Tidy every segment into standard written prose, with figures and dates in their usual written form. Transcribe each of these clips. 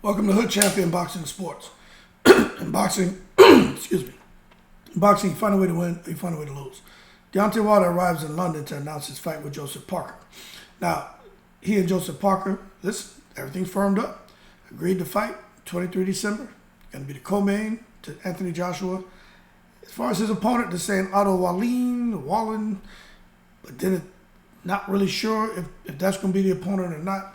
Welcome to Hood Champion Boxing Sports. In boxing, excuse me. In boxing, you find a way to win, you find a way to lose. Deontay Wilder arrives in London to announce his fight with Joseph Parker. Now, he and Joseph Parker, listen, everything's firmed up. Agreed to fight 23 December. Going to be the co-main to Anthony Joshua. As far as his opponent, they're saying Otto Wallin, but then not really sure if that's going to be the opponent or not,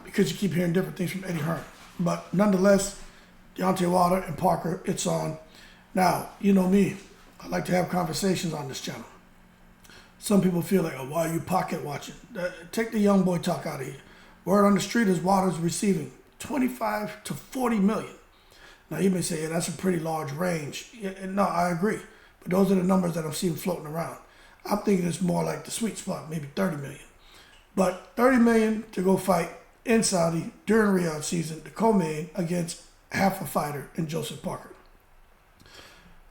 because you keep hearing different things from Eddie Hearn. But nonetheless, Deontay Wilder and Parker, it's on. Now, you know me. I like to have conversations on this channel. Some people feel like, oh, why are you pocket watching? Take the young boy talk out of here. Word on the street is Wilder's receiving 25 to 40 million. Now, you may say, yeah, that's a pretty large range. Yeah, no, I agree. But those are the numbers that I'm seeing floating around. I'm thinking it's more like the sweet spot, maybe 30 million. But 30 million to go fight in Saudi during Riyadh season, the co-main against half a fighter in Joseph Parker.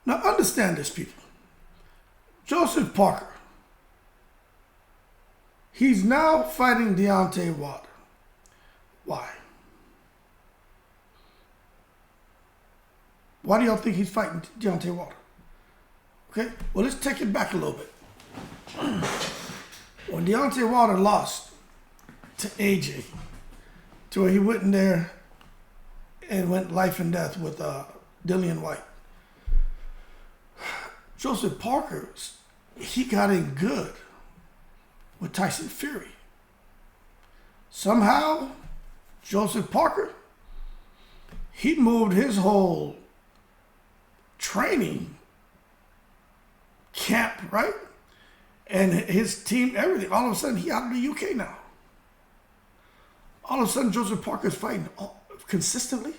Now understand this, people. Joseph Parker, he's now fighting Deontay Wilder. Why? Why do y'all think he's fighting Deontay Wilder? Okay, well, let's take it back a little bit. When Deontay Wilder lost to AJ, to where he went in there and went life and death with Dillian White, Joseph Parker, he got in good with Tyson Fury. Somehow, Joseph Parker, he moved his whole training camp, right? And his team, everything. All of a sudden, he out of the UK now. All of a sudden, Joseph Parker is fighting consistently.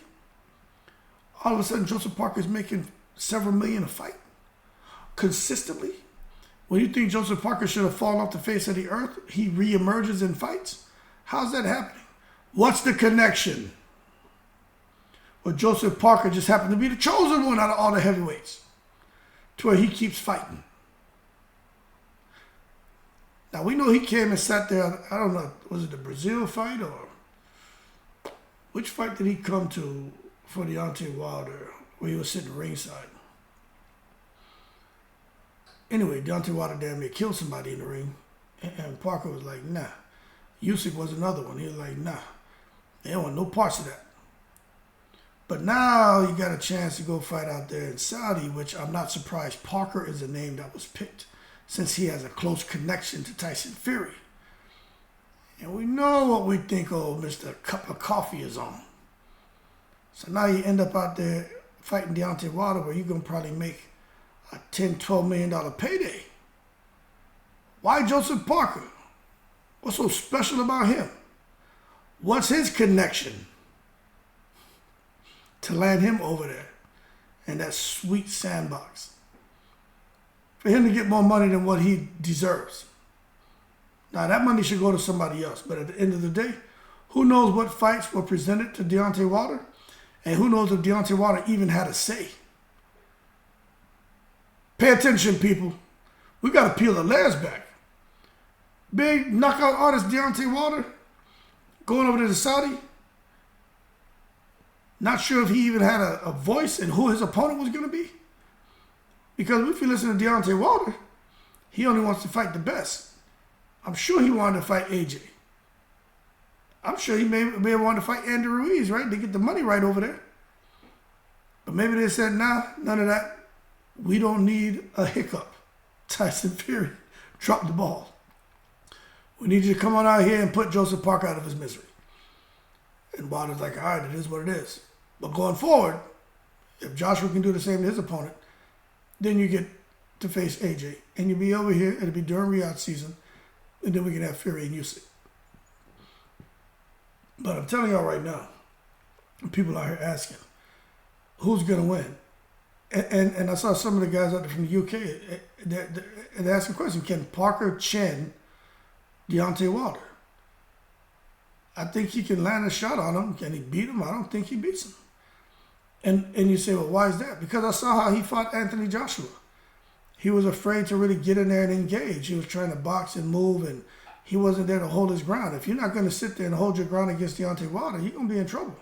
All of a sudden, Joseph Parker is making several million a fight consistently. When you think Joseph Parker should have fallen off the face of the earth, he reemerges in fights. How's that happening? What's the connection? Well, Joseph Parker just happened to be the chosen one out of all the heavyweights, to where he keeps fighting. Now, we know he came and sat there, I don't know, was it the Brazil fight or which fight did he come to for Deontay Wilder where he was sitting ringside? Anyway, Deontay Wilder damn near killed somebody in the ring, and Parker was like, nah. Usyk was another one. He was like, nah, they don't want no parts of that. But now you got a chance to go fight out there in Saudi, which I'm not surprised Parker is the name that was picked, since he has a close connection to Tyson Fury. And we know what we think old Mr. Cup of Coffee is on. So now you end up out there fighting Deontay Wilder, where you're going to probably make a $10, $12 million payday. Why Joseph Parker? What's so special about him? What's his connection to land him over there in that sweet sandbox? For him to get more money than what he deserves. Now, that money should go to somebody else. But at the end of the day, who knows what fights were presented to Deontay Wilder? And who knows if Deontay Wilder even had a say? Pay attention, people. We got to peel the layers back. Big knockout artist Deontay Wilder going over to the Saudi. Not sure if he even had a voice in who his opponent was going to be. Because if you listen to Deontay Wilder, he only wants to fight the best. I'm sure he wanted to fight AJ. I'm sure he may have wanted to fight Andy Ruiz, right? They get the money right over there. But maybe they said, nah, none of that. We don't need a hiccup. Tyson Fury dropped the ball. We need you to come on out here and put Joseph Parker out of his misery. And Wilder's like, all right, it is what it is. But going forward, if Joshua can do the same to his opponent, then you get to face AJ. And you'll be over here, it'll be during Riyadh season, and then we can have Fury and Usyk. But I'm telling y'all right now, people out here asking, who's going to win? And I saw some of the guys out there from the UK, they're asking questions. Can Parker chin Deontay Wilder? I think he can land a shot on him. Can he beat him? I don't think he beats him. And you say, well, why is that? Because I saw how he fought Anthony Joshua. He was afraid to really get in there and engage. He was trying to box and move and he wasn't there to hold his ground. If you're not going to sit there and hold your ground against Deontay Wilder, you're going to be in trouble.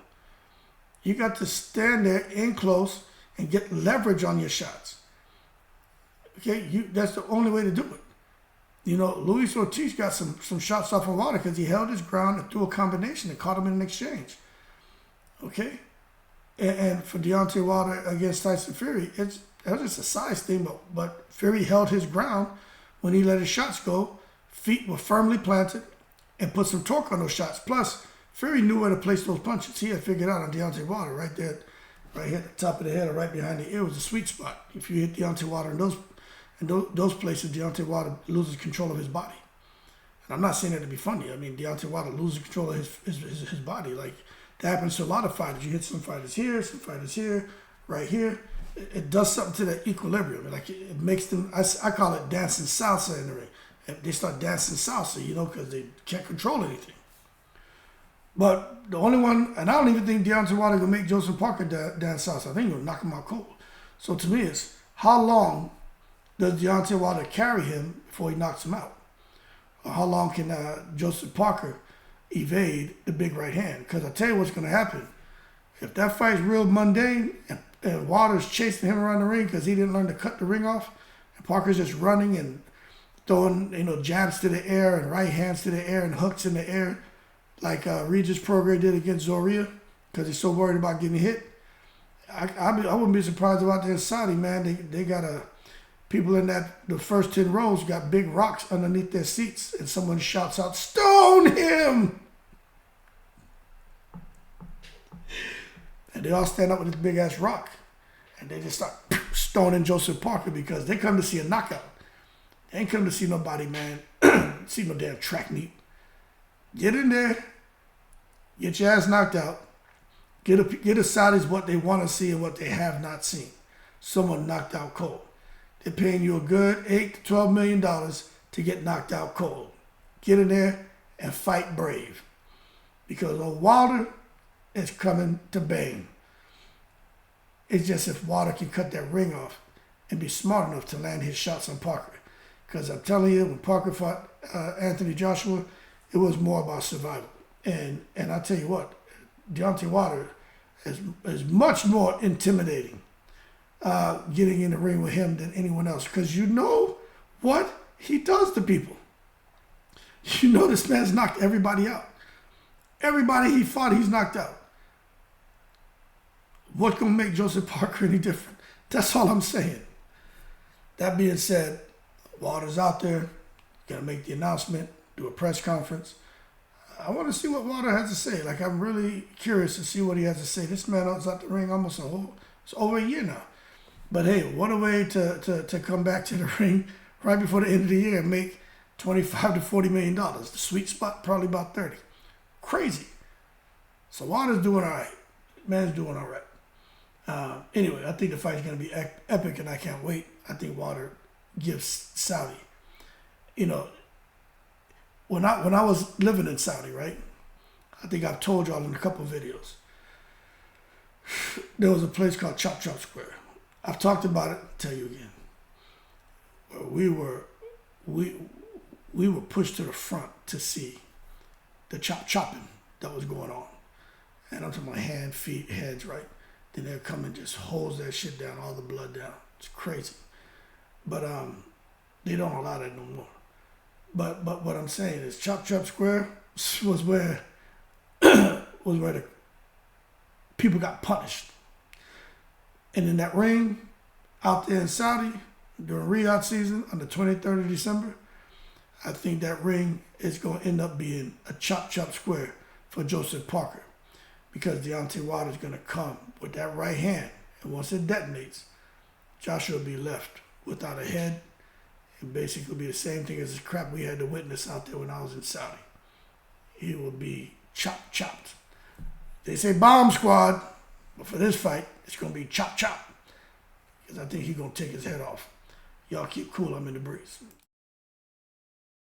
You got to stand there in close and get leverage on your shots. Okay, that's the only way to do it. You know, Luis Ortiz got some shots off of Wilder because he held his ground and threw a combination and caught him in an exchange. Okay? And for Deontay Wilder against Tyson Fury, that was just a size thing, but Fury held his ground when he let his shots go. Feet were firmly planted and put some torque on those shots. Plus, Fury knew where to place those punches. He had figured out on Deontay Wilder right there, right here at the top of the head or right behind the ear was a sweet spot. If you hit Deontay Wilder in those places, Deontay Wilder loses control of his body. And I'm not saying that to be funny. I mean, Deontay Wilder loses control of his body. Like, that happens to a lot of fighters. You hit some fighters here, right here. It does something to that equilibrium. Like, it makes them, I call it dancing salsa in the ring. They start dancing salsa, you know, because they can't control anything. But the only one, and I don't even think Deontay Wilder will make Joseph Parker dance salsa. I think he'll knock him out cold. So to me, it's how long does Deontay Wilder carry him before he knocks him out? Or how long can Joseph Parker evade the big right hand? Because I tell you what's going to happen. If that fight's real mundane and Wilder's chasing him around the ring because he didn't learn to cut the ring off, and Parker's just running and throwing, you know, jabs to the air and right hands to the air and hooks in the air, like Regis Prograis did against Zorrilla, because he's so worried about getting hit. I wouldn't be surprised about that in Saudi, man. They got people in the first 10 rows got big rocks underneath their seats, and someone shouts out, "Stone him!" And they all stand up with this big ass rock, and they just start stoning Joseph Parker because they come to see a knockout. They ain't come to see nobody, man. See no damn track meet. Get in there, get your ass knocked out. Get a Saudis what they want to see and what they have not seen. Someone knocked out cold. They're paying you a good $8 to $12 million to get knocked out cold. Get in there and fight brave. Because old Wilder is coming to bang. It's just if Wilder can cut that ring off and be smart enough to land his shots on Parker. Because I'm telling you, when Parker fought Anthony Joshua, it was more about survival. And I tell you what, Deontay Wilder is much more intimidating getting in the ring with him than anyone else. Because you know what he does to people. You know this man's knocked everybody out. Everybody he fought, he's knocked out. What's going to make Joseph Parker any different? That's all I'm saying. That being said, Wilder's out there, going to make the announcement, do a press conference. I want to see what Wilder has to say. Like, I'm really curious to see what he has to say. This man was out the ring almost it's over a year now. But hey, what a way to come back to the ring right before the end of the year and make $25 to $40 million. The sweet spot, probably about 30. Crazy. So Wilder's doing all right. Man's doing all right. Anyway, I think the fight's going to be epic, and I can't wait. I think Wilder gives Saudi. You know, when I was living in Saudi, right? I think I've told y'all in a couple of videos. There was a place called Cho-Chop Square. I've talked about it. I'll tell you again. Where we were pushed to the front to see the chopping that was going on, and I'm talking about hand, feet, heads, right? Then they'll come and just hose that shit down, all the blood down. It's crazy. But they don't allow that no more. But what I'm saying is Cho-Chop Square was where the people got punished. And in that ring out there in Saudi during Riyadh season on the 23rd of December, I think that ring is going to end up being a Cho-Chop Square for Joseph Parker, because Deontay Wilder is going to come with that right hand, and once it detonates, Joshua will be left without a head, and basically be the same thing as the crap we had to witness out there when I was in Saudi. He will be chopped. They say bomb squad, but for this fight, it's going to be chop, because I think he's going to take his head off. Y'all keep cool, I'm in the breeze.